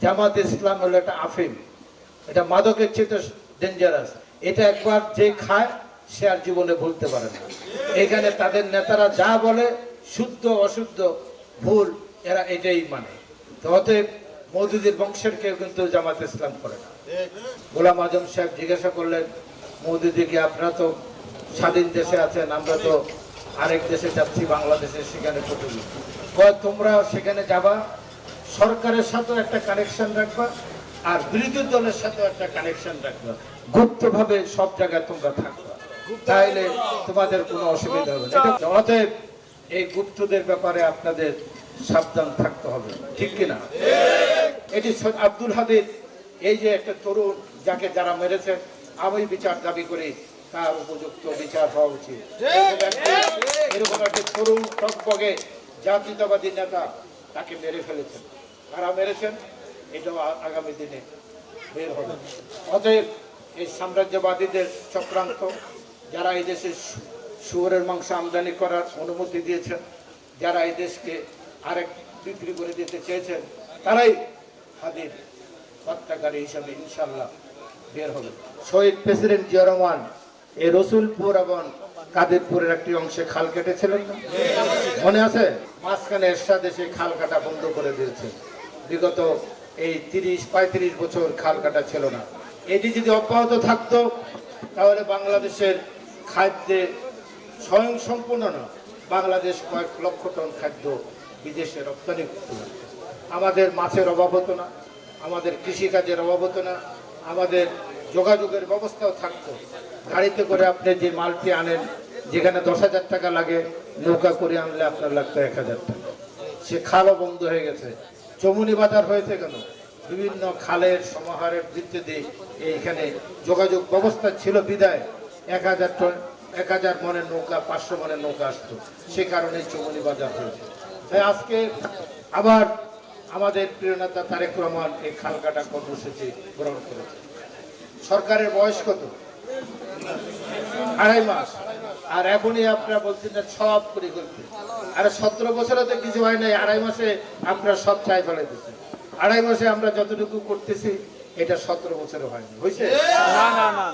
জামাত ইসলাম হলো একটা আফিম, এটা মাদকের চেয়ে ডেঞ্জারাস। এটা একবার যে খায় সে আর জীবনে ভুলতে পারে না। এখানে তাদের নেতারা যা বলে শুদ্ধ অশুদ্ধ ভুল এরা এটাই মানে। তো অতএব মওদুদির বংশের কেউ কিন্তু জামাত ইসলাম করে না। গোলাম আজম সাহেব জিজ্ঞাসা করলেন, মওদুদিকে আপনারা তো স্বাধীন দেশে আছেন, আমরা তো আরেক দেশে যাচ্ছি বাংলাদেশে, সেখানে কতগুলো তোমরা সেখানে যাবা, সরকারের সাথেও একটা কানেকশন রাখবা আর বিরোধী দলের সাথেও একটা কানেকশন রাখবা, গুপ্তভাবে সব জায়গায় তোমরা থাকবা, তাইলে তোমাদের কোনো অসুবিধা হবে না। অতএব এই গুপ্তদের ব্যাপারে আপনাদের সাবধান থাকতে হবে, ঠিক কিনা? এটি আব্দুল হাদীর এই যে একটা তরুণ যাকে যারা মেরেছেন, আমি বিচার দাবি করি তার উপযুক্ত বিচার হওয়া উচিত। এরকম একটা তরুণ টকবগে জাতীয়তাবাদী নেতা তাকে মেরে ফেলেছেন, কারা মেরেছেন এটাও আগামী দিনে বের হবে। অতএব এই সাম্রাজ্যবাদীদের চক্রান্ত, যারা এই দেশে শুয়োরের মাংস আমদানি করার অনুমতি দিয়েছেন, যারা এই দেশকে আরেক বিক্রি করে দিতে চেয়েছেন, তারাই হাদির হত্যাকারী হিসাবে ইনশাল্লাহ বের হবে। শহীদ প্রেসিডেন্ট জিয়া রহমান এই রসুলপুর এবং কাদেরপুরের একটি অংশে খাল কেটেছিলেন না, মনে আছে? মাঝখানে এরশাদ এসে খাল কাটা বন্ধ করে দিয়েছে। বিগত এই 30-35 বছর খাল কাটা ছিল না। এটি যদি অব্যাহত থাকতো তাহলে বাংলাদেশের খাদ্যে স্বয়ং সম্পূর্ণ না, বাংলাদেশ কয়েক লক্ষ টন খাদ্য বিদেশে রপ্তানি করতে পারত। আমাদের মাছের অভাব হতো না, আমাদের কৃষিকাজের অভাব হতো না, আমাদের যোগাযোগের ব্যবস্থাও থাকতো। গাড়িতে করে আপনি যে মালটি আনেন, যেখানে 10,000 টাকা লাগে, নৌকা করে আনলে আপনার লাগতো 1,000 টাকা। সে খালও বন্ধ হয়ে গেছে। চমুনি বাজার হয়েছে কেন? বিভিন্ন খালের সমাহারের ভিত্তিতে এইখানে যোগাযোগ ব্যবস্থা ছিল বিদায় 1,000 মনের নৌকা, 500 মনের নৌকা আসতো, সে কারণে চমুনি বাজার হয়েছে। তাই আজকে আবার আমাদের প্রিয় নেতা তারেক রহমান এই খাল কাটা কর্মসূচি গ্রহণ করেছে। সরকারের বয়স কত? 2.5 মাস। আর এখনই আপনারা বলছেন যে সব করে করতে, আরে 17 বছরে তো কিছু হয় নাই, 2.5 মাসে আপনারা সব চাই ফেলে দিচ্ছেন। 2.5 মাসে আমরা যতটুকু করতেছি এটা 17 বছরে হয়নি, হয়েছে? না না না।